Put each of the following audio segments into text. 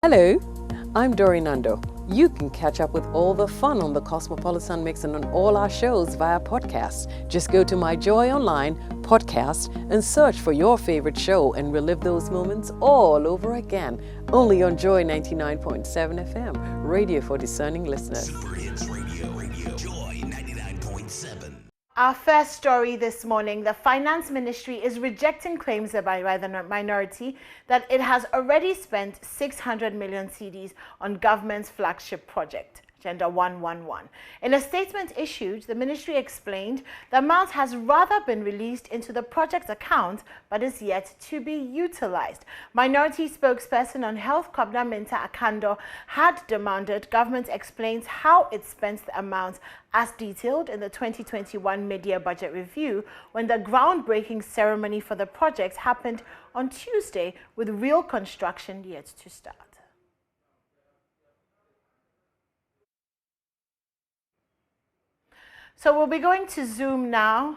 Hello, I'm Dori Nando. You can catch up with all the fun on the Cosmopolitan Mix and on all our shows via podcast. Just go to My Joy Online podcast and search for your favorite show and relive those moments all over again. Only on Joy 99.7 FM, radio for discerning listeners. Super Hits Radio, Joy 99.7. Our first story this morning, the Finance Ministry is rejecting claims by the minority that it has already spent 600 million cedis on government's flagship project, Agenda 111. In a statement issued, the ministry explained the amount has rather been released into the project's account but is yet to be utilized. Minority spokesperson on Health, Kobna Minta Akando, had demanded government explains how it spent the amount as detailed in the 2021 mid-year budget review when the groundbreaking ceremony for the project happened on Tuesday with real construction yet to start. So we'll be going to Zoom now,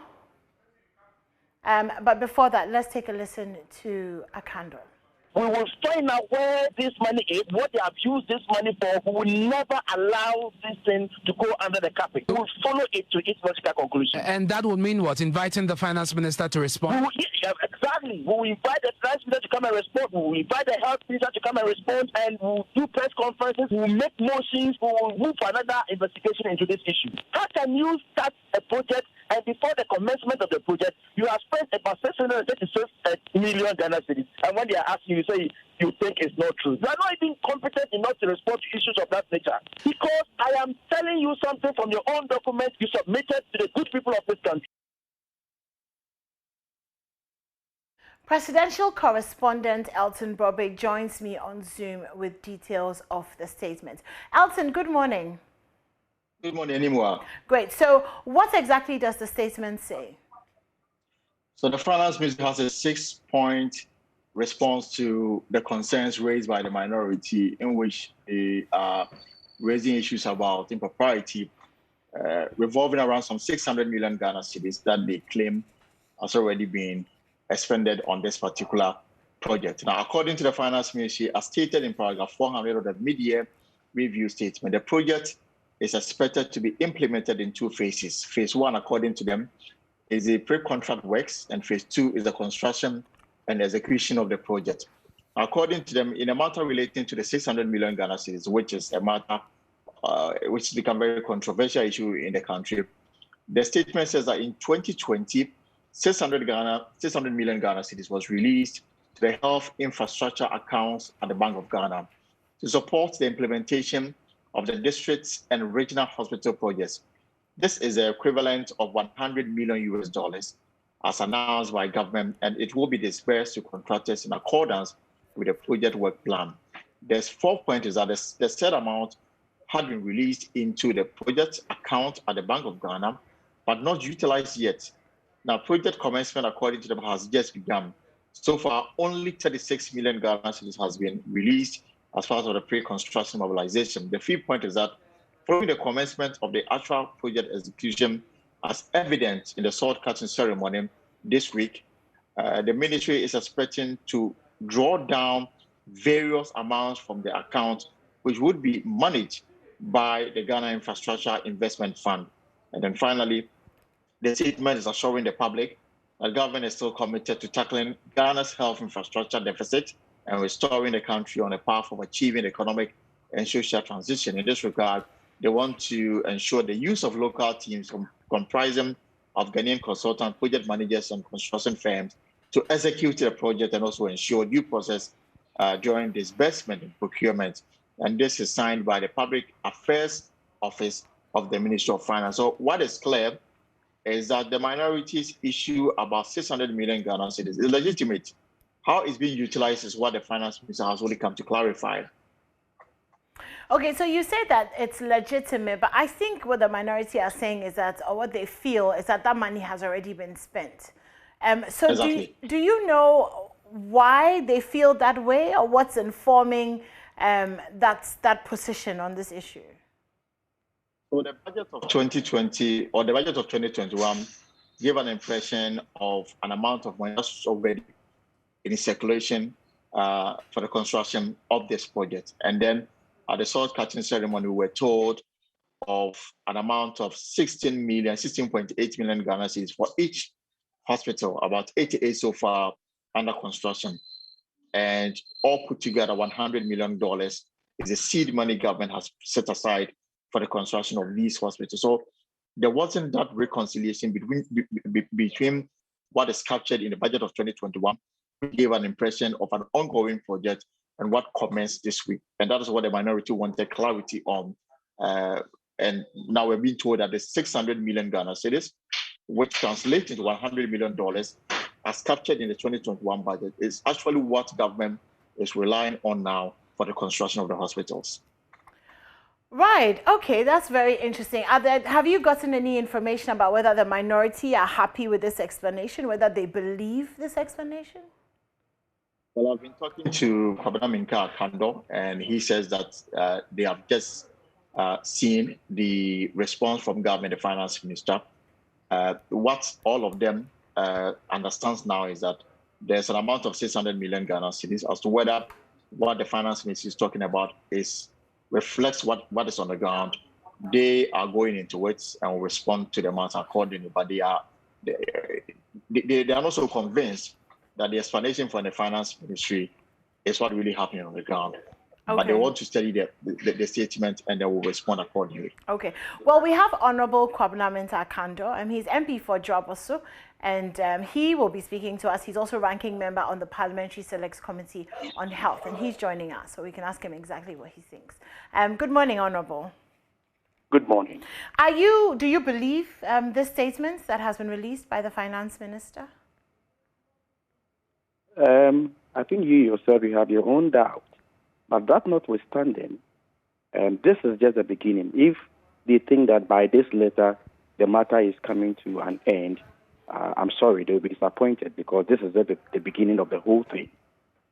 but before that, let's take a listen to Akando. We will find out where this money is, what they have used this money for. We will never allow this thing to go under the carpet. We will follow it to its logical conclusion. And that would mean what? Inviting the finance minister to respond? Exactly. We will invite the finance minister to come and respond. We will invite the health minister to come and respond. And we will do press conferences. We will make motions. We will move for another investigation into this issue. How can you start a project and before the commencement of the project, you have spent about 636 million Ghana cedis? And when they are asking you, say you think it's not true. You are not even competent enough to respond to issues of that nature. Because I am telling you something from your own document you submitted to the good people of this country. Presidential correspondent Elton Brobe joins me on Zoom with details of the statement. Elton, good morning. Good morning, Nimwa. Great. So what exactly does the statement say? So the finance ministry has a 6-point response to the concerns raised by the minority, in which they are raising issues about impropriety revolving around some 600 million Ghana cedis that they claim has already been expended on this particular project. Now, according to the finance ministry, as stated in paragraph 400 of the mid-year review statement, the project is expected to be implemented in 2 phases. Phase 1, according to them, is the pre-contract works, and phase 2 is the construction and execution of the project. According to them, in a matter relating to the 600 million Ghana cedis, which is a matter which has become a very controversial issue in the country, the statement says that in 2020, 600 million Ghana cedis was released to the health infrastructure accounts at the Bank of Ghana to support the implementation of the districts and regional hospital projects. This is the equivalent of $100 million as announced by government, and it will be disbursed to contractors in accordance with the project work plan. There's 4 points is that the said amount had been released into the project account at the Bank of Ghana, but not utilized yet. Now, project commencement, according to them, has just begun. So far, only 36 million Ghana cedis has been released as part of the pre-construction mobilization. The 5th point is that following the commencement of the actual project execution, as evident in the sword cutting ceremony this week, the ministry is expecting to draw down various amounts from the account, which would be managed by the Ghana Infrastructure Investment Fund. And then finally, the statement is assuring the public that government is still committed to tackling Ghana's health infrastructure deficit and restoring the country on a path of achieving economic and social transition. In this regard, they want to ensure the use of local teams comprising of Ghanaian consultant project managers and construction firms to execute the project and also ensure due process during disbursement and procurement. And this is signed by the Public Affairs Office of the Ministry of Finance. So what is clear is that the minorities issue about 600 million Ghana cedis is legitimate. How it's being utilized is what the finance minister has only come to clarify. Okay, so you say that it's legitimate, but I think what the minority are saying is that, or what they feel is that money has already been spent. So exactly. do you know why they feel that way, or what's informing that position on this issue? So the budget of 2020 or the budget of 2021 gave an impression of an amount of money that's already in circulation for the construction of this project. And then at the sword cutting ceremony, we were told of an amount of 16.8 million Ghana cedis for each hospital, about 88 so far under construction. And all put together, $100 million is the seed money government has set aside for the construction of these hospitals. So there wasn't that reconciliation between what is captured in the budget of 2021, which gave an impression of an ongoing project, and what commenced this week. And that is what the minority wanted clarity on. And now we're being told that the 600 million Ghana cedis, which translates into $100 million, as captured in the 2021 budget, is actually what government is relying on now for the construction of the hospitals. Right. Okay, that's very interesting. Have you gotten any information about whether the minority are happy with this explanation, whether they believe this explanation? Well, I've been talking to Kwabena Minka Kando, and he says that they have just seen the response from government, the finance minister. What all of them understands now is that there's an amount of 600 million Ghana cedis. As to whether what the finance minister is talking about reflects what is on the ground, they are going into it and will respond to the matter accordingly. But they are not so convinced that the explanation from the finance ministry is what really happening on the ground. Okay. But they want to study the statement, and they will respond accordingly. Okay. Well, we have Honorable Kwabena Minta Kando, and he's MP for Jobosu, and he will be speaking to us. He's also ranking member on the Parliamentary Select Committee on Health, and he's joining us, so we can ask him exactly what he thinks. Good morning, Honorable. Good morning. Do you believe this statement that has been released by the Finance Minister? I think you yourself, you have your own doubts. But that notwithstanding, this is just the beginning. If they think that by this letter the matter is coming to an end, I'm sorry, they'll be disappointed, because this is the beginning of the whole thing.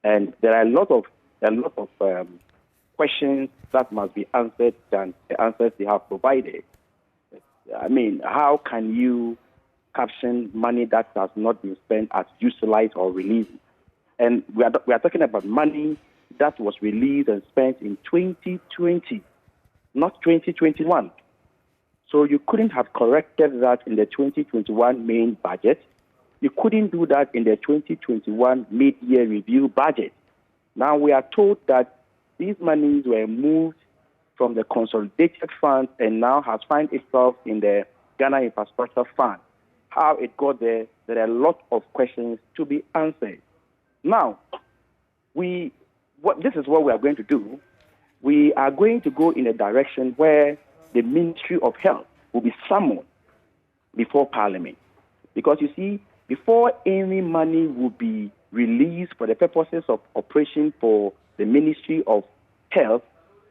And there are a lot of questions that must be answered than the answers they have provided. I mean, how can you caption money that has not been spent as utilized or released? And we are talking about money that was released and spent in 2020, not 2021. So you couldn't have corrected that in the 2021 main budget. You couldn't do that in the 2021 mid-year review budget. Now we are told that these monies were moved from the consolidated fund and now has found itself in the Ghana Infrastructure Fund. How it got there are a lot of questions to be answered. Now, this is what we are going to do. We are going to go in a direction where the Ministry of Health will be summoned before Parliament. Because you see, before any money will be released for the purposes of operation for the Ministry of Health,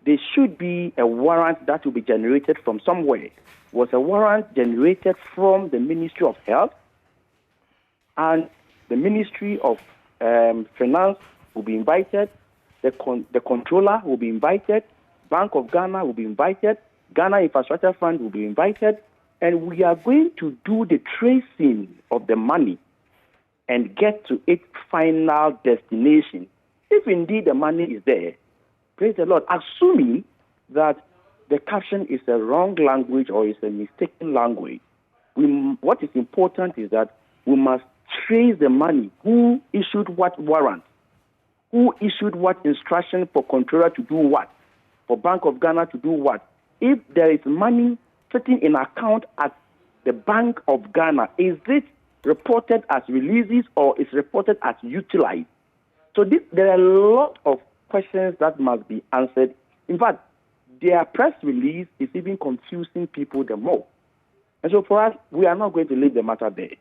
there should be a warrant that will be generated from somewhere. Was a warrant generated from the Ministry of Health, and the Ministry of Finance will be invited, the Controller will be invited, Bank of Ghana will be invited, Ghana Infrastructure Fund will be invited, and we are going to do the tracing of the money and get to its final destination. If indeed the money is there, praise the Lord, assuming that the caption is a wrong language or is a mistaken language, what is important is that we must trace the money. Who issued what warrant? Who issued what instruction for Controller to do what? For Bank of Ghana to do what? If there is money sitting in account at the Bank of Ghana, is it reported as releases or is reported as utilized? So there are a lot of questions that must be answered. In fact, their press release is even confusing people the more. And so for us, we are not going to leave the matter there.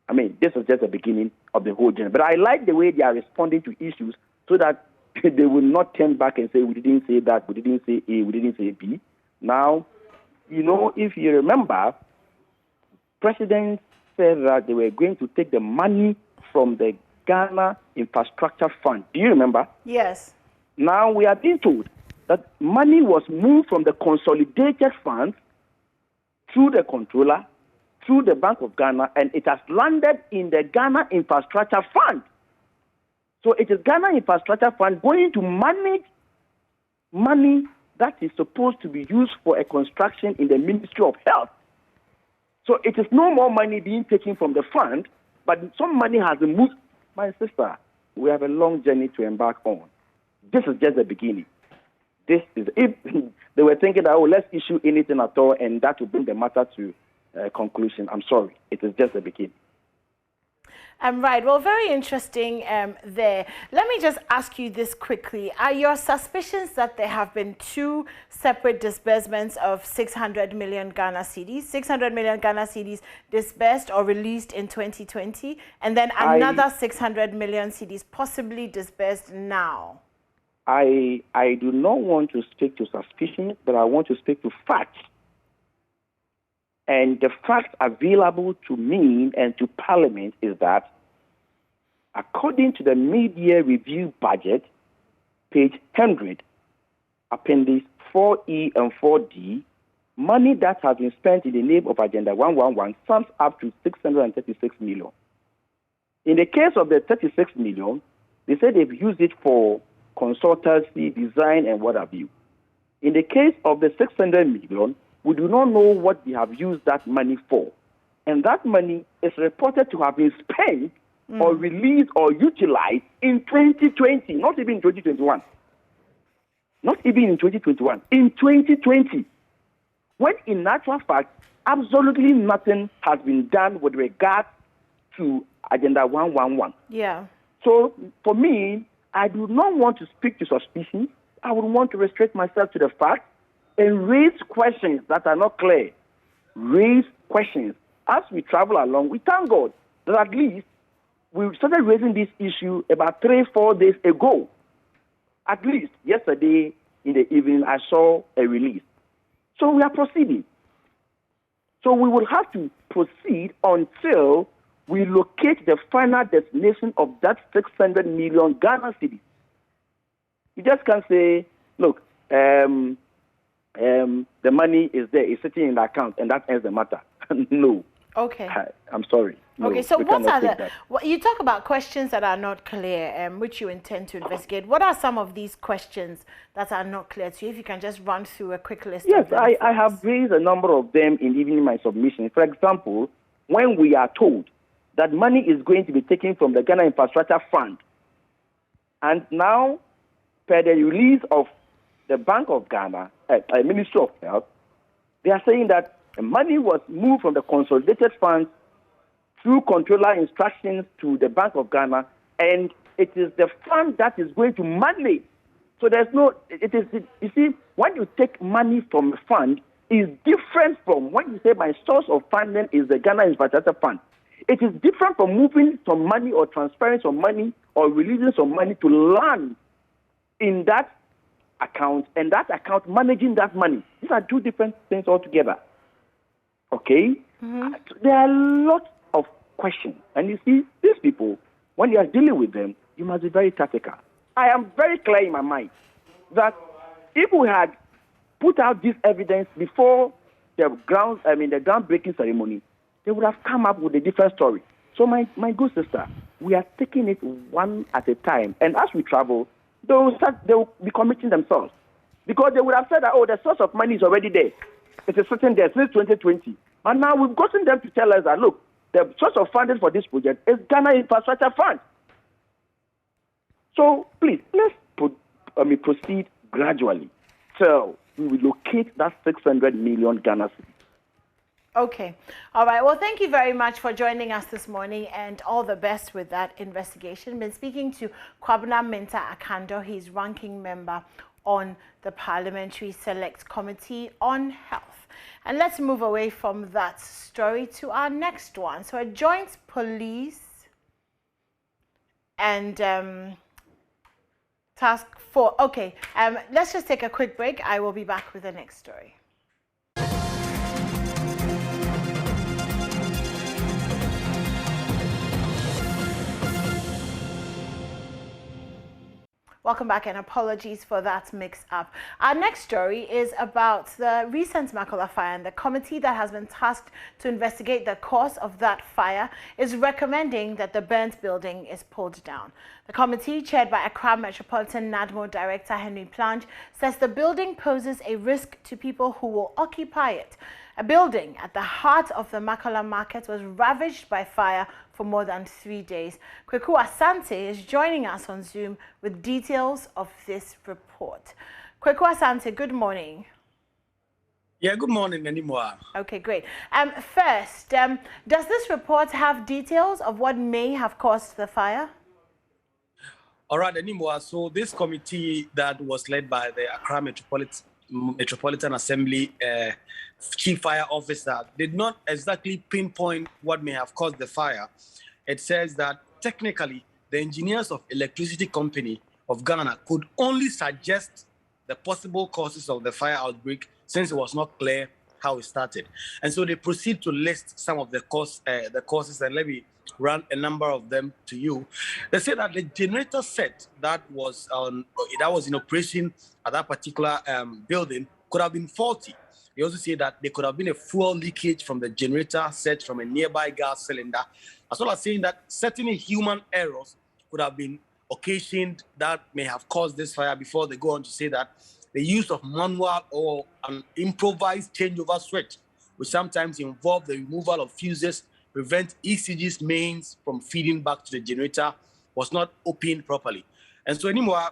I mean, this is just the beginning of the whole journey. But I like the way they are responding to issues so that they will not turn back and say, we didn't say that, we didn't say A, we didn't say B. Now, if you remember, President said that they were going to take the money from the Ghana Infrastructure Fund. Do you remember? Yes. Now we are being told that money was moved from the consolidated fund through the Controller, through the Bank of Ghana, and it has landed in the Ghana Infrastructure Fund. So it is Ghana Infrastructure Fund going to manage money that is supposed to be used for a construction in the Ministry of Health. So it is no more money being taken from the fund, but some money has been moved. My sister, we have a long journey to embark on. This is just the beginning. This is, if they were thinking that, oh, let's issue anything at all, and that will bring the matter to conclusion. I'm sorry. It is just the beginning. Right. Well, very interesting there. Let me just ask you this quickly. Are your suspicions that there have been two separate disbursements of 600 million Ghana cedis, 600 million Ghana cedis disbursed or released in 2020, and then another 600 million cedis possibly disbursed now? I do not want to speak to suspicion, but I want to speak to facts. And the facts available to me and to Parliament is that, according to the mid-year review budget, page 100, appendix 4E and 4D, money that has been spent in the name of Agenda 111 sums up to 636 million. In the case of the 36 million, they say they've used it for consultancy, design, and what have you. In the case of the 600 million, we do not know what they have used that money for. And that money is reported to have been spent or released or utilized in 2020, not even in 2021. Not even in 2021, in 2020. When in actual fact, absolutely nothing has been done with regard to Agenda 111. Yeah. So for me, I do not want to speak to suspicion. I would want to restrict myself to the facts and raise questions that are not clear. Raise questions. As we travel along, we thank God that at least we started raising this issue about 3-4 days ago. At least yesterday in the evening, I saw a release. So we are proceeding. So we will have to proceed until we locate the final destination of that 600 million Ghana cedis. You just can't say, look, the money is there, it's sitting in the account, and that ends the matter. No. Okay. I'm sorry. No, okay, so what are the... you talk about questions that are not clear, which you intend to investigate. What are some of these questions that are not clear to you? If you can just run through a quick list Yes, of them. I have raised a number of them in even my submission. For example, when we are told that money is going to be taken from the Ghana Infrastructure Fund, and now, per the release of the Bank of Ghana, Ministry of Health, they are saying that the money was moved from the consolidated funds through controller instructions to the Bank of Ghana, and it is the fund that is going to manage. So there's no, you see, when you take money from a fund, is different from when you say my source of funding is the Ghana Infrastructure Fund. It is different from moving some money or transferring some money or releasing some money to land in that account, and that account managing that money. These are two different things altogether. Okay? There are lots of questions. And you see, these people, when you are dealing with them, you must be very tactical. I am very clear in my mind that if we had put out this evidence before the groundbreaking ceremony, they would have come up with a different story. So my good sister, we are taking it one at a time. And as we travel, they will be committing themselves. Because they would have said that, oh, the source of money is already there. It is sitting there since 2020. And now we've gotten them to tell us that, look, the source of funding for this project is Ghana Infrastructure Fund. So please, let's proceed gradually. So we will locate that 600 million Ghana cedis. Okay. All right. Well, thank you very much for joining us this morning, and all the best with that investigation. Been speaking to Kwabena Mintah Akando. He's ranking member on the Parliamentary Select Committee on Health. And let's move away from that story to our next one. So a joint police and task force. Okay. Let's just take a quick break. I will be back with the next story. Welcome back, and apologies for that mix-up. Our next story is about the recent Makola fire, and the committee that has been tasked to investigate the cause of that fire is recommending that the burnt building is pulled down. The committee, chaired by Accra Metropolitan NADMO Director Henry Plange, says the building poses a risk to people who will occupy it. A building at the heart of the Makola market was ravaged by fire for more than 3 days. Kufuor Asante is joining us on Zoom with details of this report. Kufuor Asante, good morning. Yeah, good morning, Animoa. Okay, great. First, does this report have details of what may have caused the fire? All right, Animoa. So this committee that was led by the Accra Metropolitan Assembly Chief Fire Officer did not exactly pinpoint what may have caused the fire. It says that technically the engineers of Electricity Company of Ghana could only suggest the possible causes of the fire outbreak since it was not clear how it started. And so they proceed to list some of the causes, and let me run a number of them to you. They say that the generator set that was in operation at that particular building could have been faulty. They also say that there could have been a fuel leakage from the generator set from a nearby gas cylinder, as well as saying that certain human errors could have been occasioned that may have caused this fire, before they go on to say that the use of manual or an improvised changeover switch, which sometimes involve the removal of fuses, prevent ECG's mains from feeding back to the generator, was not opened properly. And so anymore,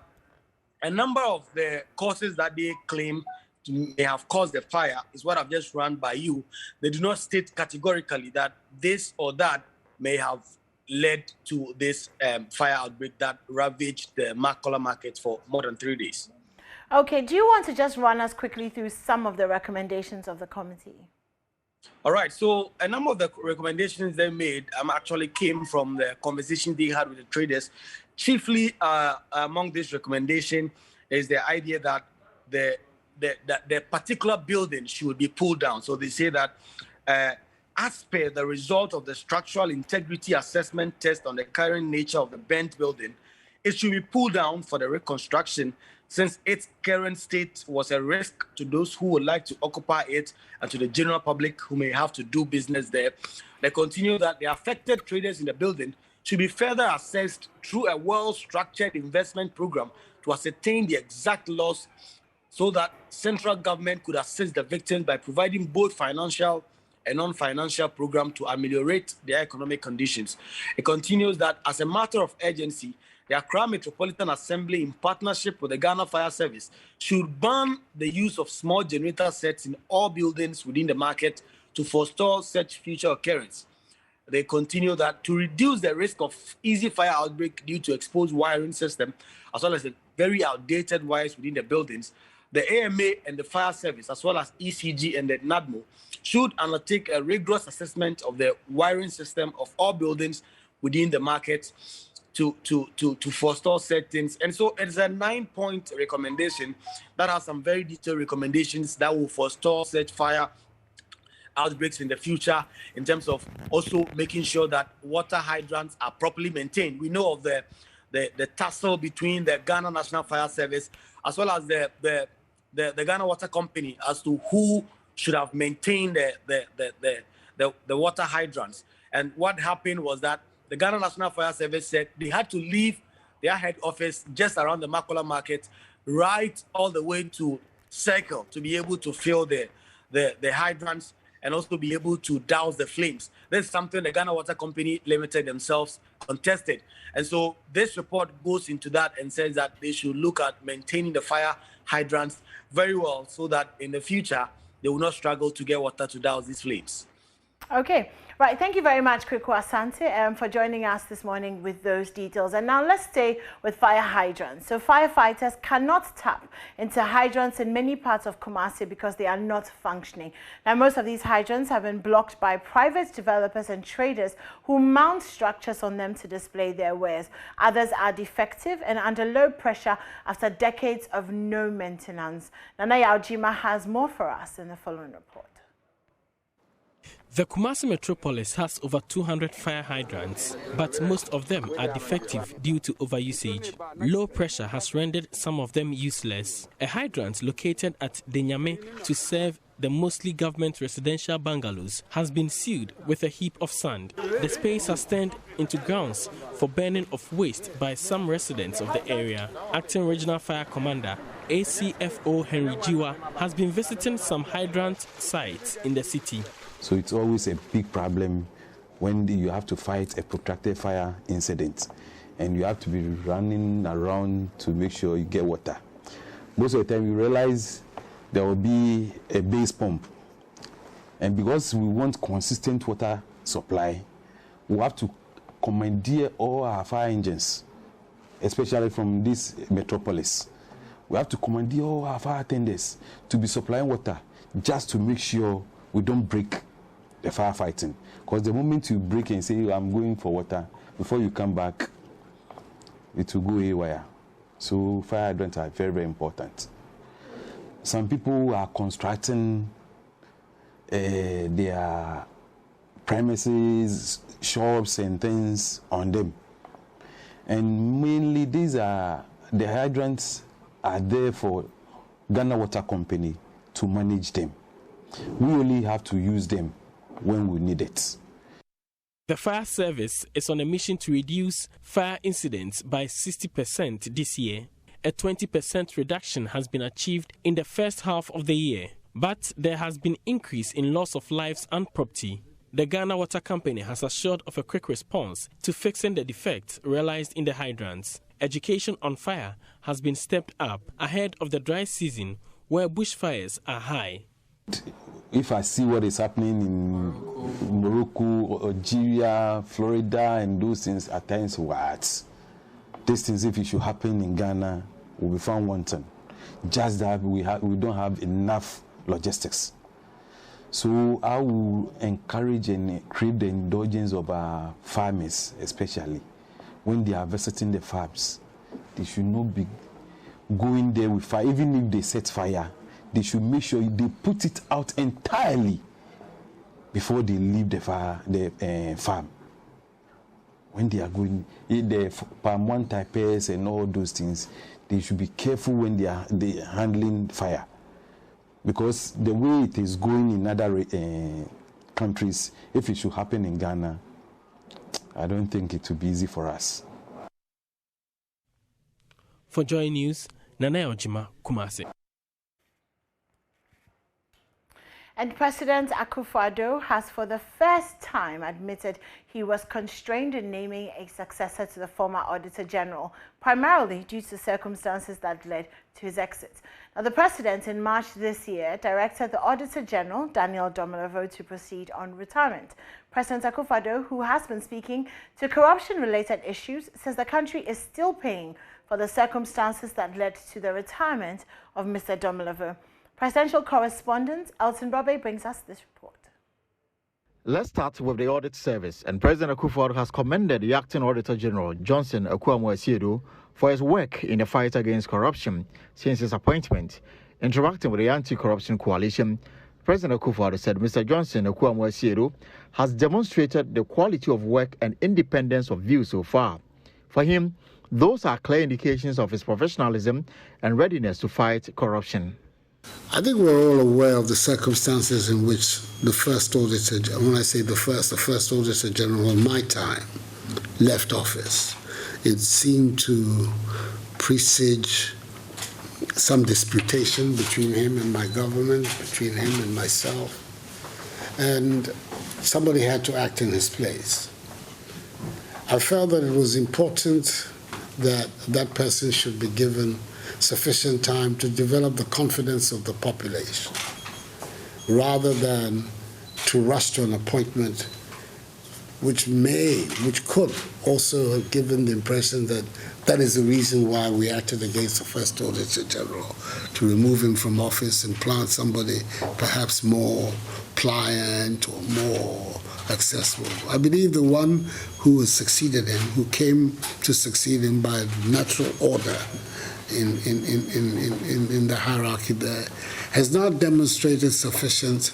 a number of the causes that they claim may have caused the fire is what I've just run by you. They do not state categorically that this or that may have led to this fire outbreak that ravaged the Makola market for more than 3 days. Okay, do you want to just run us quickly through some of the recommendations of the committee? All right, so a number of the recommendations they made actually came from the conversation they had with the traders. Chiefly among this recommendation is the idea that the particular building should be pulled down. So they say that as per the result of the structural integrity assessment test on the current nature of the burnt building, it should be pulled down for the reconstruction, since its current state was a risk to those who would like to occupy it and to the general public who may have to do business there. They continue that the affected traders in the building should be further assessed through a well-structured investment program to ascertain the exact loss, so that central government could assist the victims by providing both financial and non-financial program to ameliorate their economic conditions. It continues that as a matter of urgency, the Accra Metropolitan Assembly, in partnership with the Ghana Fire Service, should ban the use of small generator sets in all buildings within the market to forestall such future occurrence. They continue that to reduce the risk of easy fire outbreak due to exposed wiring system, as well as the very outdated wires within the buildings, the AMA and the Fire Service, as well as ECG and the NADMO, should undertake a rigorous assessment of the wiring system of all buildings within the market to forestall said things. And so it's a 9-point recommendation that has some very detailed recommendations that will forestall such fire outbreaks in the future, in terms of also making sure that water hydrants are properly maintained. We know of the tussle between the Ghana National Fire Service as well as the Ghana Water Company as to who should have maintained the water hydrants. And what happened was that the Ghana National Fire Service said they had to leave their head office just around the Makola market, right all the way to Circle, to be able to fill the hydrants and also be able to douse the flames. This is something the Ghana Water Company Limited themselves contested. And so this report goes into that and says that they should look at maintaining the fire hydrants very well, so that in the future, they will not struggle to get water to douse these flames. Okay, right. Thank you very much, Kufuor Asante, for joining us this morning with those details. And now let's stay with fire hydrants. So firefighters cannot tap into hydrants in many parts of Kumasi because they are not functioning. Now, most of these hydrants have been blocked by private developers and traders who mount structures on them to display their wares. Others are defective and under low pressure after decades of no maintenance. Nana Yaujima has more for us in the following report. The Kumasi metropolis has over 200 fire hydrants, but most of them are defective due to overusage. Low pressure has rendered some of them useless. A hydrant located at Denyame to serve the mostly government residential bungalows has been sealed with a heap of sand. The space has turned into grounds for burning of waste by some residents of the area. Acting Regional Fire Commander ACFO Henry Jiwa has been visiting some hydrant sites in the city. So it's always a big problem when you have to fight a protracted fire incident and you have to be running around to make sure you get water. Most of the time you realize there will be a base pump, and because we want consistent water supply, we have to commandeer all our fire engines, especially from this metropolis. We have to commandeer all our fire tenders to be supplying water just to make sure we don't break the firefighting. Because the moment you break and say, I'm going for water, before you come back, it will go haywire. So fire hydrants are very, very important. Some people are constructing their premises, shops and things on them. And mainly these are, the hydrants are there for Ghana Water Company to manage them. We only have to use them when we need it. The fire service is on a mission to reduce fire incidents by 60% this year. A 20% reduction has been achieved in the first half of the year, but there has been increase in loss of lives and property. The Ghana Water Company has assured of a quick response to fixing the defects realized in the hydrants. Education on fire has been stepped up ahead of the dry season where bushfires are high. If I see what is happening in Morocco, Algeria, Florida, and those things, at times, what? These things, if it should happen in Ghana, will be found wanting. Just that we don't have enough logistics. So I will encourage and create the indulgence of our farmers, especially when they are visiting the farms. They should not be going there with fire. Even if they set fire, they should make sure they put it out entirely before they leave the farm. When they are going, the palm one types and all those things, they should be careful when they are handling fire. Because the way it is going in other countries, if it should happen in Ghana, I don't think it will be easy for us. For JoyNews, Nana Ojima, Kumasi. And President Kufuor has for the first time admitted he was constrained in naming a successor to the former Auditor General, primarily due to circumstances that led to his exit. Now, the president in March this year directed the Auditor General, Daniel Domelevo, to proceed on retirement. President Kufuor, who has been speaking to corruption-related issues, says the country is still paying for the circumstances that led to the retirement of Mr. Domelevo. Presidential correspondent Elton Robe brings us this report. Let's start with the audit service, and President Kufuor has commended the acting Auditor General Johnson Akuamo-Asiedu for his work in the fight against corruption since his appointment. Interacting with the anti-corruption coalition, President Kufuor said Mr. Johnson Akuamo-Asiedu has demonstrated the quality of work and independence of view so far. For him, those are clear indications of his professionalism and readiness to fight corruption. I think we're all aware of the circumstances in which the first Auditor, when I say the first Auditor General in my time, left office. It seemed to presage some disputation between him and my government, between him and myself, and somebody had to act in his place. I felt that it was important that that person should be given sufficient time to develop the confidence of the population, rather than to rush to an appointment which could also have given the impression that that is the reason why we acted against the first Auditor General, to remove him from office and plant somebody perhaps more pliant or more accessible. I believe the one who has succeeded him, who came to succeed him by natural order in the hierarchy there, has not demonstrated sufficient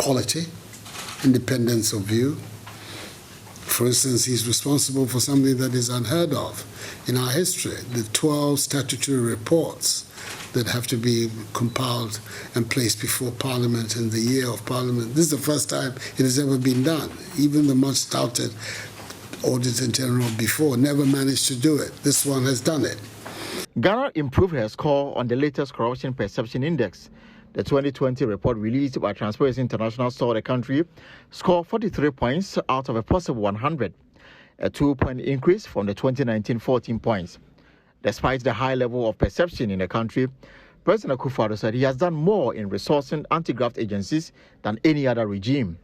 quality, independence of view. For instance, he's responsible for something that is unheard of in our history, the 12 statutory reports that have to be compiled and placed before Parliament in the year of Parliament. This is the first time it has ever been done. Even the much touted Auditor General before never managed to do it. This one has done it. Ghana improved her score on the latest Corruption Perception Index. The 2020 report released by Transparency International saw the country score 43 points out of a possible 100, a 2-point increase from the 2019 14 points. Despite the high level of perception in the country, President Kufuor said he has done more in resourcing anti-graft agencies than any other regime.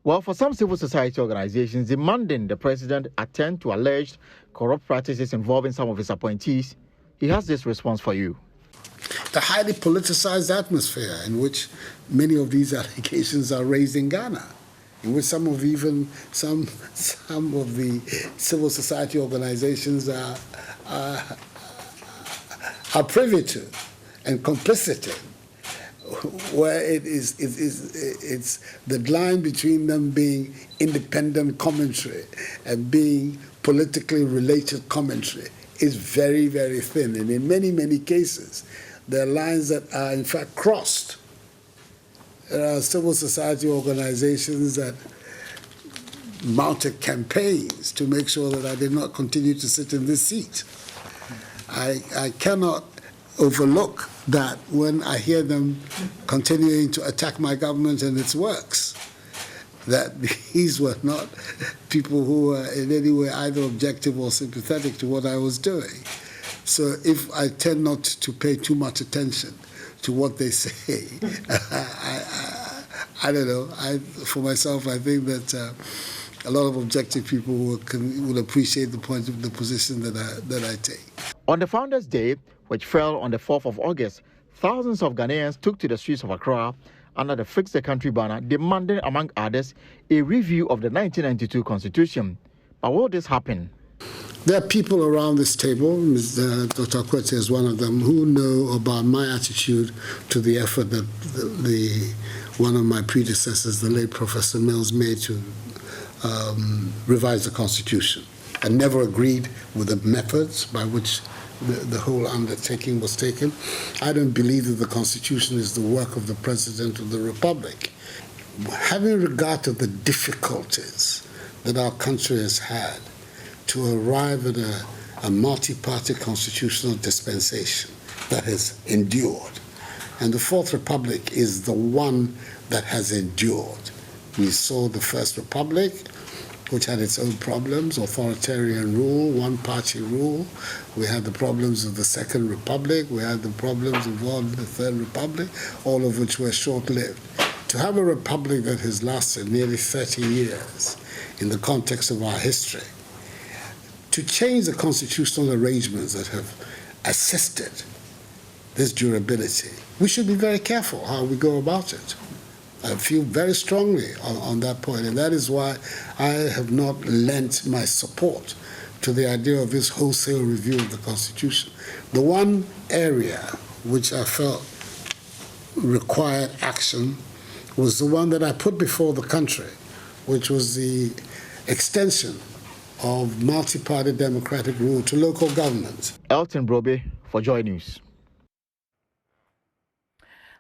Well, for some civil society organizations demanding the president attend to alleged corrupt practices involving some of his appointees, he has this response for you. The highly politicized atmosphere in which many of these allegations are raised in Ghana, in which some of the civil society organizations are privy to and complicit in, where it's the line between them being independent commentary and being politically related commentary is very, very thin. And in many, many cases, there are lines that are in fact crossed. There are civil society organizations that mounted campaigns to make sure that I did not continue to sit in this seat. I cannot overlook that when I hear them continuing to attack my government and its works, that these were not people who were in any way either objective or sympathetic to what I was doing. So if I tend not to pay too much attention to what they say, I don't know. For myself, I think that a lot of objective people will appreciate the position that I take. On the Founders' Day, which fell on the 4th of August, thousands of Ghanaians took to the streets of Accra under the Fix the Country banner, demanding, among others, a review of the 1992 Constitution. But will this happen? There are people around this table, Dr. Akwete is one of them, who know about my attitude to the effort that one of my predecessors, the late Professor Mills, made to revise the Constitution. I never agreed with the methods by which the whole undertaking was taken. I don't believe that the Constitution is the work of the President of the Republic. Having regard to the difficulties that our country has had to arrive at a multi-party constitutional dispensation that has endured, and the Fourth Republic is the one that has endured. We saw the First Republic, which had its own problems, authoritarian rule, one-party rule. We had the problems of the Second Republic. We had the problems involved in the Third Republic, all of which were short-lived. To have a republic that has lasted nearly 30 years in the context of our history, to change the constitutional arrangements that have assisted this durability, we should be very careful how we go about it. I feel very strongly on that point, and that is why I have not lent my support to the idea of this wholesale review of the Constitution. The one area which I felt required action was the one that I put before the country, which was the extension of multi-party democratic rule to local governments. Elton Brobe for JoyNews.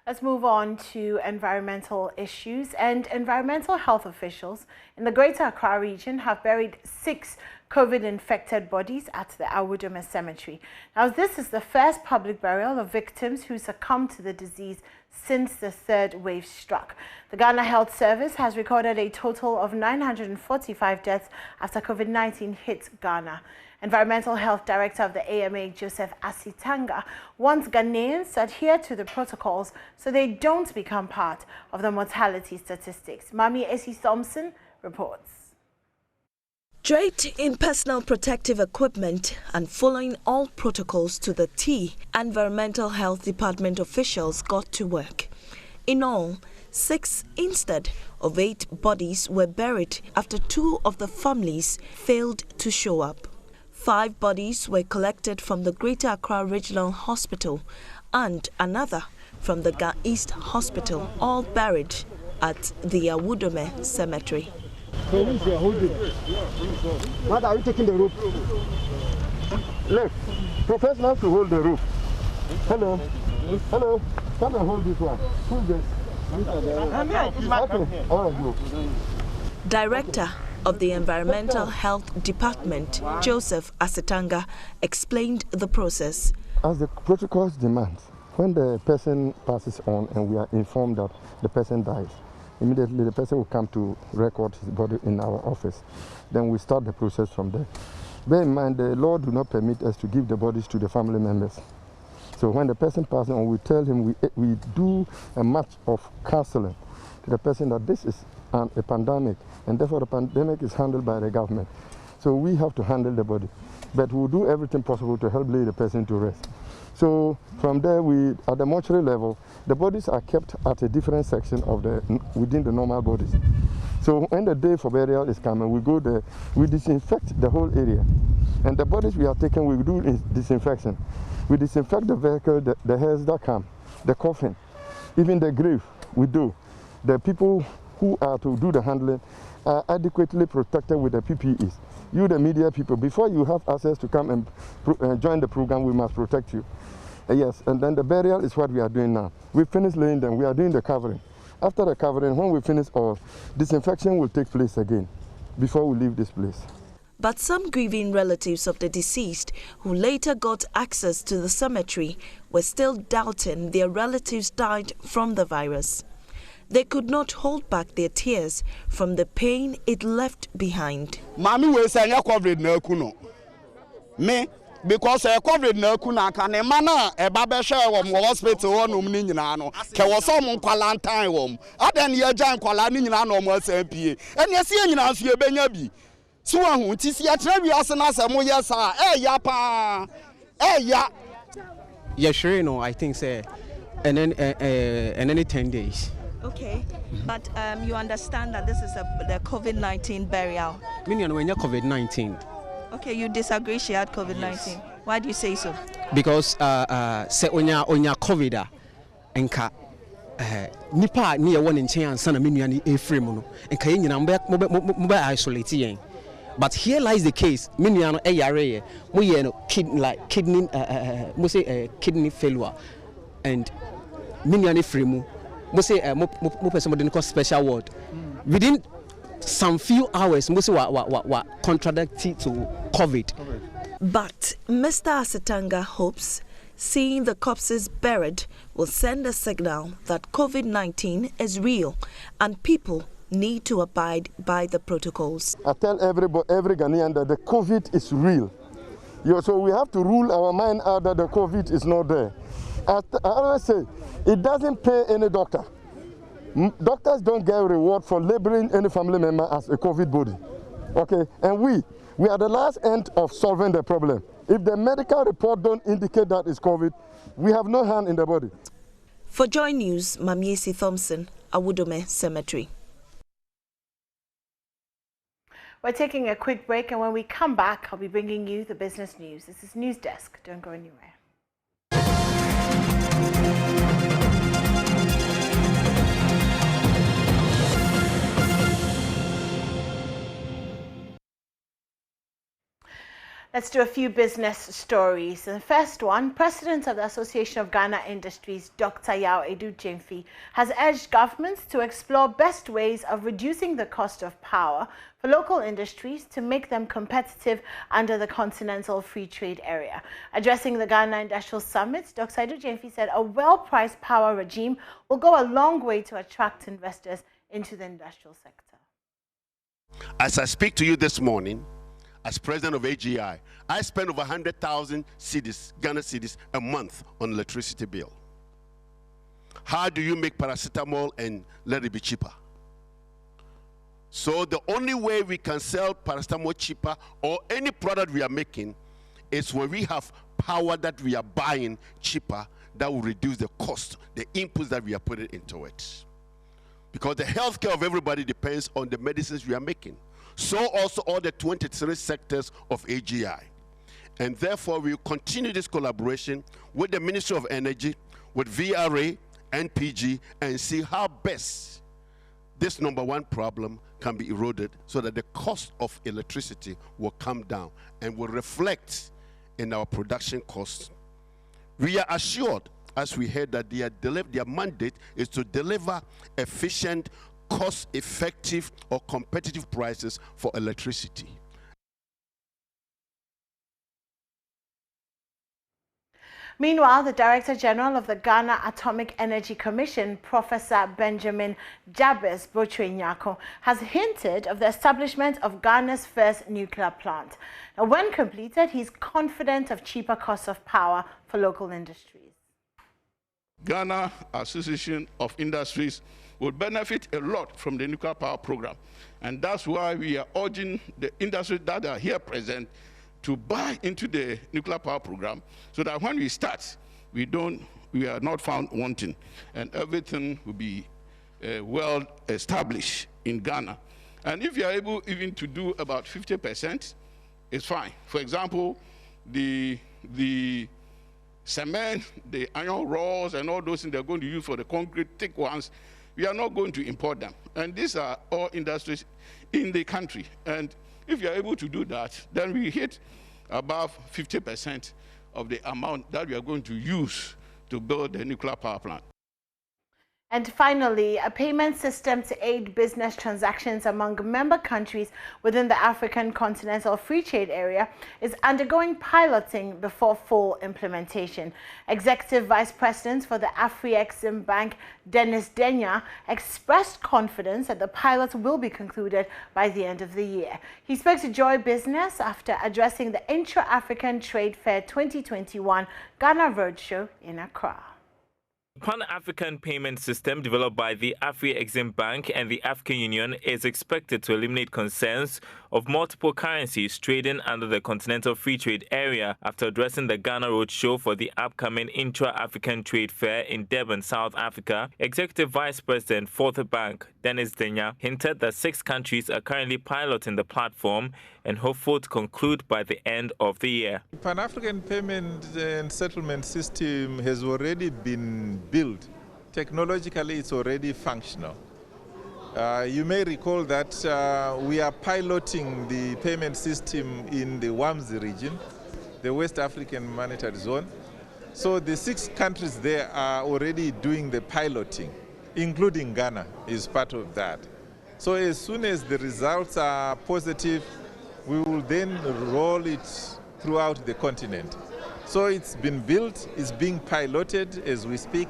Let's move on to environmental issues. And environmental health officials in the Greater Accra region have buried 6 COVID-infected bodies at the Awudome Cemetery. Now, this is the first public burial of victims who succumbed to the disease since the third wave struck. The Ghana Health Service has recorded a total of 945 deaths after COVID-19 hit Ghana. Environmental Health Director of the AMA, Joseph Asitanga, wants Ghanaians to adhere to the protocols so they don't become part of the mortality statistics. Mami Essie Thompson reports. Draped in personal protective equipment and following all protocols to the T, Environmental Health Department officials got to work. In all, 6 instead of 8 bodies were buried after 2 of the families failed to show up. 5 bodies were collected from the Greater Accra Regional Hospital and another from the Ga East Hospital, all buried at the Awudome Cemetery. Police, you are holding. What are you taking the rope? Look, professionals to hold the rope. Hello. Hello. Come and hold this one. Who's this? Okay. All right, go. Director of the Environmental Health Department, Joseph Asetanga, explained the process. As the protocols demand, when the person passes on and we are informed that the person dies, immediately the person will come to record his body in our office. Then we start the process from there. Bear in mind, the law do not permit us to give the bodies to the family members. So when the person passes on, we tell him, we do a match of counseling to the person that this is a pandemic, and therefore the pandemic is handled by the government. So we have to handle the body. But we'll do everything possible to help lay the person to rest. So from there, at the mortuary level, the bodies are kept at a different section of within the normal bodies. So when the day for burial is coming, we go there, we disinfect the whole area. And the bodies we are taking, we do disinfection. We disinfect the vehicle, the heads that come, the coffin, even the grave, we do. The people who are to do the handling are adequately protected with the PPEs. You, the media people, before you have access to come and join the program, we must protect you. Yes, and then the burial is what we are doing now. We finished laying them, we are doing the covering. After the covering, when we finish all, disinfection will take place again before we leave this place. But some grieving relatives of the deceased who later got access to the cemetery were still doubting their relatives died from the virus. They could not hold back their tears from the pain it left behind. Mami we say COVID na kuno. Me because COVID na kuna kan e mana e ba be hwe wo mo hospital wonum ni nyina no ke wo so mo quarantine wo adan ye jan kwala ni nyina no mo asampie ene ase nyina so ye benya bi so ahu ti si atra wi ase na ase mo yesa ya pa ya yeah sure no I think say and then 10 days. Okay, but you understand that this is the COVID-19 burial. Meaning when you COVID-19. Okay, you disagree she had COVID-19. Yes. Why do you say so? Because say onya COVID enka nipa ni ye won nchen ansa na menua ni efrem no enka ye nyina mo isolate yen. But here lies the case. Menua no yare ye mo ye no kidney mo say kidney failure and menua ni fremu. Mo say mo person mo dey special ward within some few hours mo say wa contradictory to COVID. But Mr. Asetanga hopes seeing the corpses buried will send a signal that COVID-19 is real and people need to abide by the protocols. I tell every Ghanaian that the COVID is real. So we have to rule our mind out that the COVID is not there. I always say, it doesn't pay any doctor. Doctors don't get a reward for labeling any family member as a COVID body. Okay, and we are the last end of solving the problem. If the medical report don't indicate that it's COVID, we have no hand in the body. For JoyNews, Mamiesi Thompson, Awudome Cemetery. We're taking a quick break, and when we come back, I'll be bringing you the business news. This is News Desk. Don't go anywhere. Let's do a few business stories. The first one, President of the Association of Ghana Industries, Dr. Yao Edu-Jemfi, has urged governments to explore best ways of reducing the cost of power for local industries to make them competitive under the Continental Free Trade Area. Addressing the Ghana Industrial Summit, Dr. Edu-Jemfi said a well-priced power regime will go a long way to attract investors into the industrial sector. As I speak to you this morning, as president of AGI, I spend over 100,000 cedis, Ghana cedis, a month on electricity bill. How do you make paracetamol and let it be cheaper? So the only way we can sell paracetamol cheaper or any product we are making is when we have power that we are buying cheaper that will reduce the cost, the inputs that we are putting into it. Because the healthcare of everybody depends on the medicines we are making. So also all the 23 sectors of AGI. And therefore, we will continue this collaboration with the Ministry of Energy, with VRA, NPG, and see how best this number one problem can be eroded so that the cost of electricity will come down and will reflect in our production costs. We are assured, as we heard, that their mandate is to deliver efficient, cost-effective or competitive prices for electricity. Meanwhile, the Director General of the Ghana Atomic Energy Commission, Professor Benjamin Jabez Bochwe-Nyako, has hinted of the establishment of Ghana's first nuclear plant. Now, when completed, he's confident of cheaper costs of power for local industries. Ghana Association of Industries will benefit a lot from the nuclear power program. And that's why we are urging the industries that are here present to buy into the nuclear power program, so that when we start, we are not found wanting, and everything will be well established in Ghana. And if you are able even to do about 50%, it's fine. For example, the cement, the iron rods, and all those things they're going to use for the concrete thick ones, we are not going to import them. And these are all industries in the country. And if you're able to do that, then we hit above 50% of the amount that we are going to use to build the nuclear power plant. And finally, a payment system to aid business transactions among member countries within the African Continental Free Trade Area is undergoing piloting before full implementation. Executive Vice President for the Afrexim Bank, Dennis Denya, expressed confidence that the pilot will be concluded by the end of the year. He spoke to Joy Business after addressing the Intra-African Trade Fair 2021 Ghana Roadshow in Accra. Pan-African payment system developed by the Afrexim Bank and the African Union is expected to eliminate concerns of multiple currencies trading under the Continental Free Trade Area after addressing the Ghana Roadshow for the upcoming Intra-African Trade Fair in Durban, South Africa. Executive Vice President for the bank, Dennis Denya, hinted that 6 countries are currently piloting the platform and hopeful to conclude by the end of the year. Pan-African payment and settlement system has already been built. Technologically, it's already functional. You may recall that we are piloting the payment system in the WAMZ region, the West African Monetary Zone. So the 6 countries there are already doing the piloting, including Ghana is part of that. So as soon as the results are positive, we will then roll it throughout the continent. So it's been built, it's being piloted as we speak,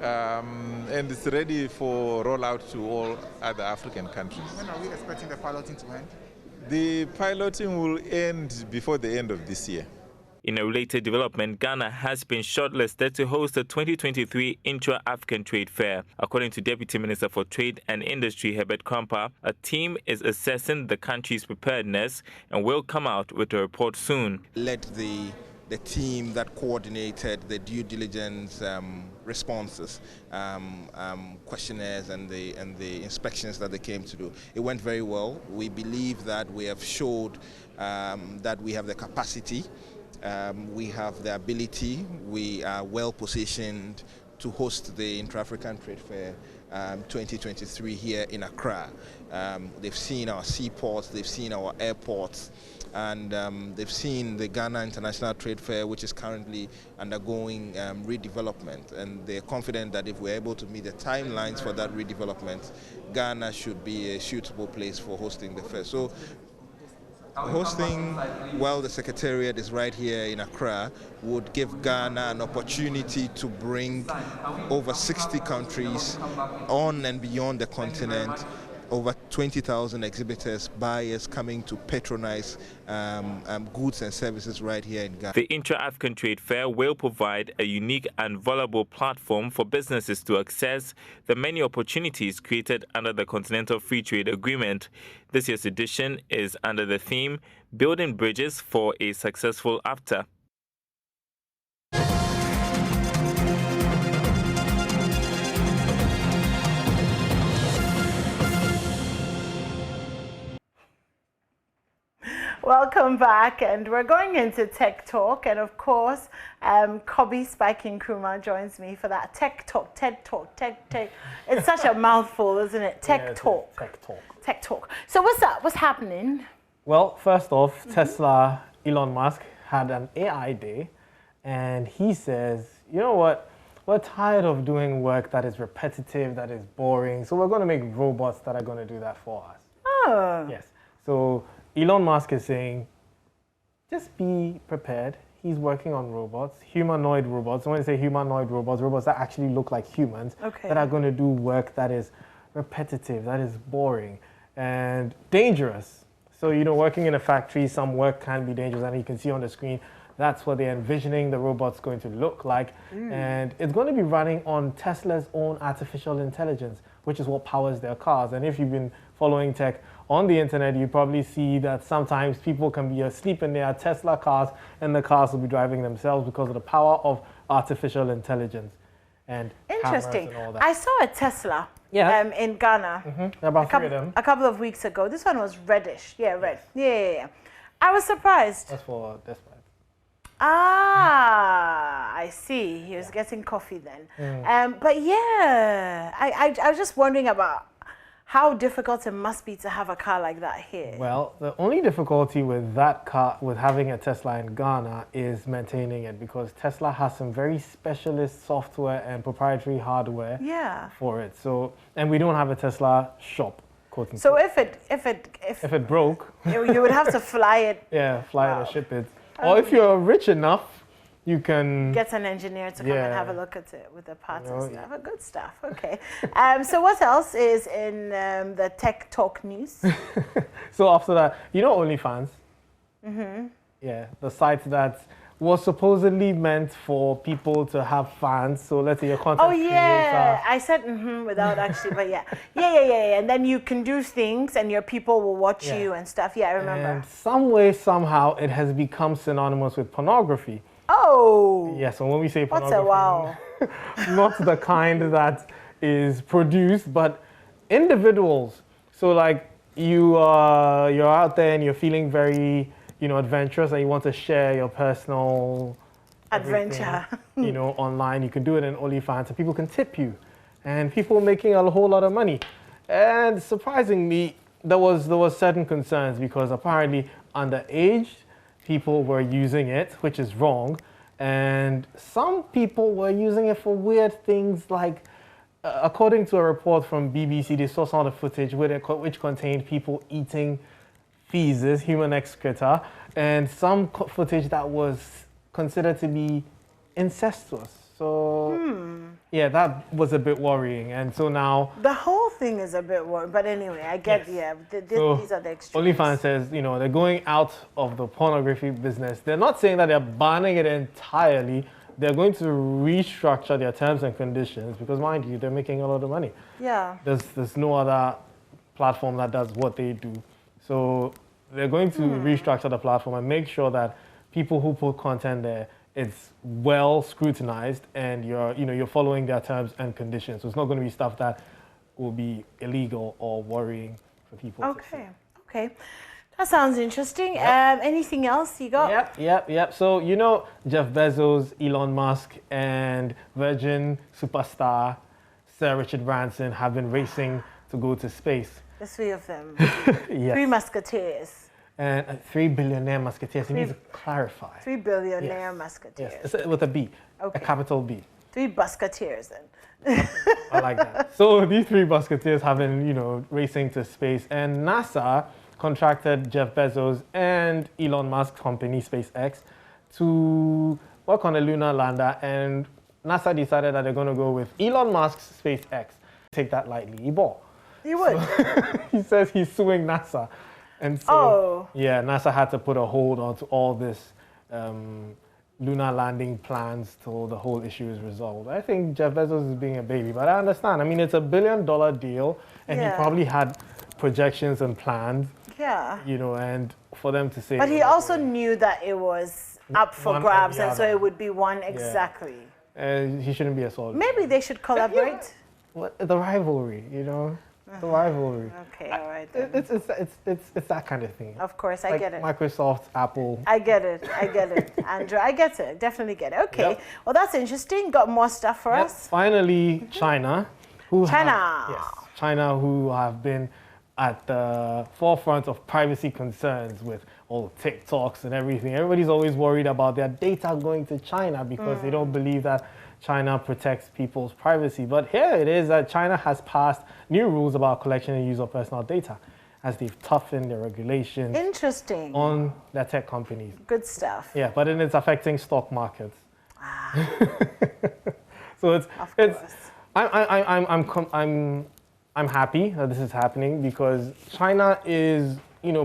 and it's ready for rollout to all other African countries. When are we expecting the piloting to end? The piloting will end before the end of this year. In a related development, Ghana has been shortlisted to host the 2023 Intra-African Trade Fair. According to Deputy Minister for Trade and Industry, Herbert Krampa, a team is assessing the country's preparedness and will come out with a report soon. Led the team that coordinated the due diligence responses, questionnaires and the inspections that they came to do. It went very well. We believe that we have showed that we have the capacity, we have the ability, we are well positioned to host the Intra-African Trade Fair 2023 here in Accra. They've seen our seaports, they've seen our airports, and they've seen the Ghana International Trade Fair, which is currently undergoing redevelopment, and they're confident that if we're able to meet the timelines for that redevelopment, Ghana should be a suitable place for hosting the fair. So hosting, while the Secretariat is right here in Accra, would give Ghana an opportunity to bring over 60 countries on and beyond the continent, over 20,000 exhibitors, buyers coming to patronize goods and services right here in Ghana. The Intra-African Trade Fair will provide a unique and valuable platform for businesses to access the many opportunities created under the Continental Free Trade Agreement. This year's edition is under the theme, Building Bridges for a Successful After. Well, Welcome back, and we're going into Tech Talk, and of course, Kobe Spike Nkrumah joins me for that Tech Talk, TED Talk, Tech. It's such a mouthful, isn't it? Tech Talk. Tech Talk. So what's up? What's happening? Well, first off, Tesla, Elon Musk had an AI day, and he says, you know what? We're tired of doing work that is repetitive, that is boring, so we're going to make robots that are going to do that for us. Oh. Yes. So Elon Musk is saying, just be prepared. He's working on robots, humanoid robots. When I say humanoid robots that actually look like humans, that are going to do work that is repetitive, that is boring, and dangerous. So, you know, working in a factory, some work can be dangerous, and you can see on the screen, that's what they're envisioning the robot's going to look like. And it's going to be running on Tesla's own artificial intelligence, which is what powers their cars. And if you've been following tech on the internet, you probably see that sometimes people can be asleep in their Tesla cars, and the cars will be driving themselves because of the power of artificial intelligence and Interesting. cameras and all that. I saw a Tesla in Ghana about three of them. a couple of weeks ago. This one was reddish. Yeah, red. Yeah. I was surprised. That's for this one. Ah, I see. He was getting coffee then. But yeah, I was just wondering about how difficult it must be to have a car like that here. Well, the only difficulty with that car, with having a Tesla in Ghana, is maintaining it, because Tesla has some very specialist software and proprietary hardware for it. So, and we don't have a Tesla shop. So if it broke, you would have to fly it. Yeah, fly it or ship it. Or if you're rich enough, you can get an engineer to come and have a look at it with the parts and stuff. Oh, good stuff. Okay. So what else is in the Tech Talk news? So after that, you know OnlyFans? Yeah, the site that was supposedly meant for people to have fans. So let's say your content creator. I said without actually, but yeah. And then you can do things, and your people will watch you and stuff. Yeah, I remember. And some way, somehow, it has become synonymous with pornography. Oh. Yeah, so when we say pornography, what's a wow? Not the kind that is produced, but individuals. So like you're out there and you're feeling very, you know, adventurous, and you want to share your personal adventure, you know, online. You can do it in OnlyFans, and people can tip you, and people making a whole lot of money. And surprisingly, there was certain concerns, because apparently underage people were using it, which is wrong, and some people were using it for weird things, like according to a report from BBC, they saw some of the footage which contained people eating feces, human excreta, and some footage that was considered to be incestuous. So yeah, that was a bit worrying, and so now the whole thing is a bit worrying. But anyway, I get these are the extremes. OnlyFans says, you know, they're going out of the pornography business. They're not saying that they're banning it entirely. They're going to restructure their terms and conditions, because mind you, they're making a lot of money. Yeah. There's no other platform that does what they do. So they're going to restructure the platform and make sure that people who put content there, it's well scrutinized, and you're following their terms and conditions. So it's not going to be stuff that will be illegal or worrying for people. Okay. That sounds interesting. Anything else you got? Yep. So, you know, Jeff Bezos, Elon Musk, and Virgin superstar Sir Richard Branson have been racing to go to space. The three of them. Yes. 3 musketeers. And 3 billionaire musketeers. You need to clarify. 3 billionaire musketeers. Yes, with a B, a capital B. 3 musketeers then. I like that. So these 3 musketeers have been, you know, racing to space, and NASA contracted Jeff Bezos and Elon Musk's company, SpaceX, to work on a lunar lander, and NASA decided that they're going to go with Elon Musk's SpaceX. Take that lightly. He bought. He would. So he says he's suing NASA. And so, NASA had to put a hold on to all this lunar landing plans till the whole issue is resolved. I think Jeff Bezos is being a baby, but I understand. I mean, it's $1 billion deal, and he probably had projections and plans. Yeah. You know, and for them to say... But he also knew that it was up for grabs, and so it would be one exactly. He shouldn't be a soldier. Maybe they should collaborate. The rivalry, you know? The rivalry. Okay, all right. It's that kind of thing. Of course, I like get it. Microsoft, Apple. I get it. Andrew, I get it. Definitely get it. Okay. Yep. Well, that's interesting. Got more stuff for us? Finally, China. China, who have been at the forefront of privacy concerns with all the TikToks and everything. Everybody's always worried about their data going to China because they don't believe that China protects people's privacy. But here it is that China has passed new rules about collection and use of personal data as they've toughened their regulations on their tech companies. Good stuff. Yeah, but then it's affecting stock markets. So I'm happy that this is happening because China is,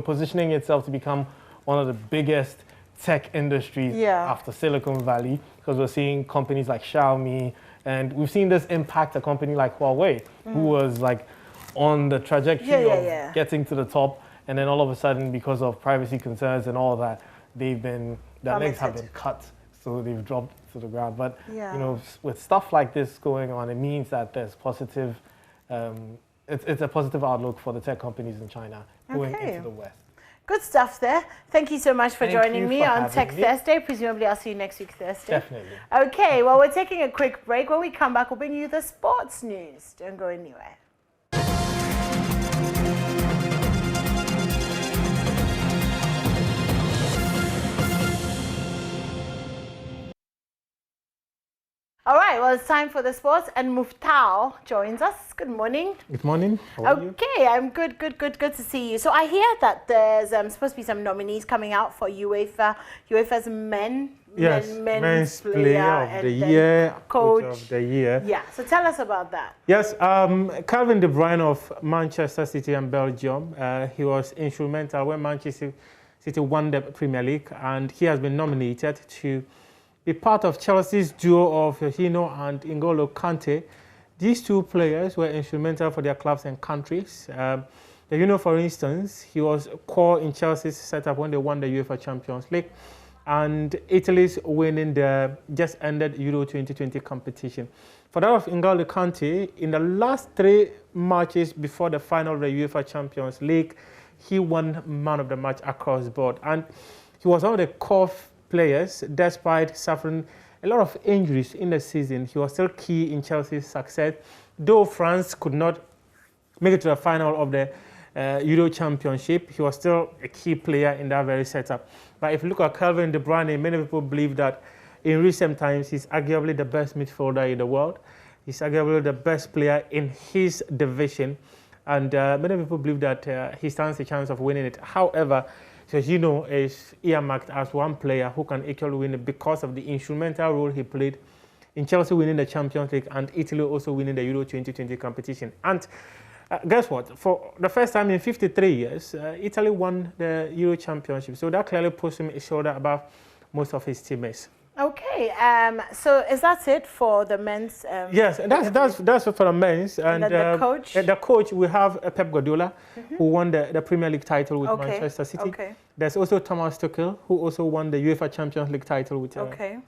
positioning itself to become one of the biggest tech industries after Silicon Valley, because we're seeing companies like Xiaomi, and we've seen this impact a company like Huawei, who was like on the trajectory of getting to the top, and then all of a sudden, because of privacy concerns and all that, their legs have been cut, so they've dropped to the ground. But with stuff like this going on, it means that there's positive. It's a positive outlook for the tech companies in China going into the West. Good stuff there. Thank you so much for joining me on Tech Thursday. Presumably, I'll see you next week Thursday. Definitely. Okay, well, we're taking a quick break. When we come back, we'll bring you the sports news. Don't go anywhere. All right, well, it's time for the sports, and Muftao joins us. Good morning. Good morning. How are you? Okay, I'm good to see you. So I hear that there's supposed to be some nominees coming out for UEFA's men's player of the year, coach of the year. Yeah, so tell us about that. Yes, Calvin De Bruyne of Manchester City and Belgium. He was instrumental when Manchester City won the Premier League, and he has been nominated to be part of Chelsea's duo of Jorginho and N'Golo Kante. These two players were instrumental for their clubs and countries. Jorginho, for instance, he was core in Chelsea's setup when they won the UEFA Champions League, and Italy's winning the just ended Euro 2020 competition. For that of N'Golo Kante, in the last 3 matches before the final of the UEFA Champions League, he won man of the match across the board, and he was one of the core players. Despite suffering a lot of injuries in the season, he was still key in Chelsea's success. Though France could not make it to the final of the Euro Championship, he was still a key player in that very setup. But if you look at Calvin De Bruyne, many people believe that in recent times he's arguably the best midfielder in the world. He's arguably the best player in his division, and many people believe that he stands a chance of winning it. However, Jorginho is earmarked as one player who can actually win it because of the instrumental role he played in Chelsea winning the Champions League and Italy also winning the Euro 2020 competition. And guess what? For the first time in 53 years, Italy won the Euro Championship. So that clearly puts him a shoulder above most of his teammates. Okay, so is that it for the men's? Yes, that's for the men's. And the coach? The coach, we have Pep Guardiola, who won the Premier League title with Manchester City. There's also Thomas Tuchel, who also won the UEFA Champions League title with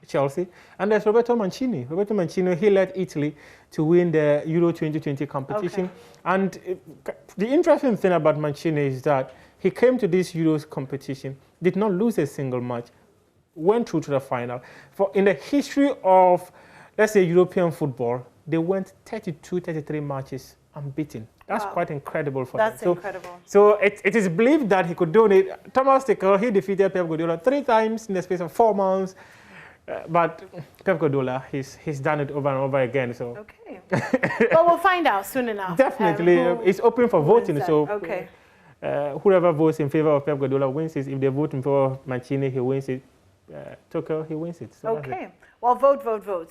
Chelsea. And there's Roberto Mancini. Roberto Mancini, he led Italy to win the Euro 2020 competition. And the interesting thing about Mancini is that he came to this Euros competition, did not lose a single match, went through to the final. For in the history of, let's say, European football, they went 32, 33 matches unbeaten. That's quite incredible for them. That's incredible. So it is believed that he could do it. Thomas Tuchel, he defeated Pep Guardiola 3 times in the space of 4 months. But Pep Guardiola, he's done it over and over again. So okay. Well, we'll find out soon enough. Definitely. It's open for voting. So whoever votes in favor of Pep Guardiola wins it. If they vote in favor of Mancini, he wins it. Tuchel, he wins it. So okay. Well, vote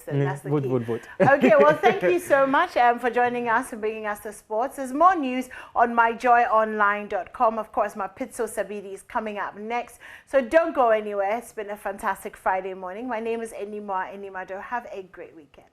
then. That's the key. Vote. Okay, well, thank you so much for joining us and bringing us to sports. There's more news on myjoyonline.com. Of course, my Pizzo Sabidi is coming up next. So don't go anywhere. It's been a fantastic Friday morning. My name is Enima Enimado. Have a great weekend.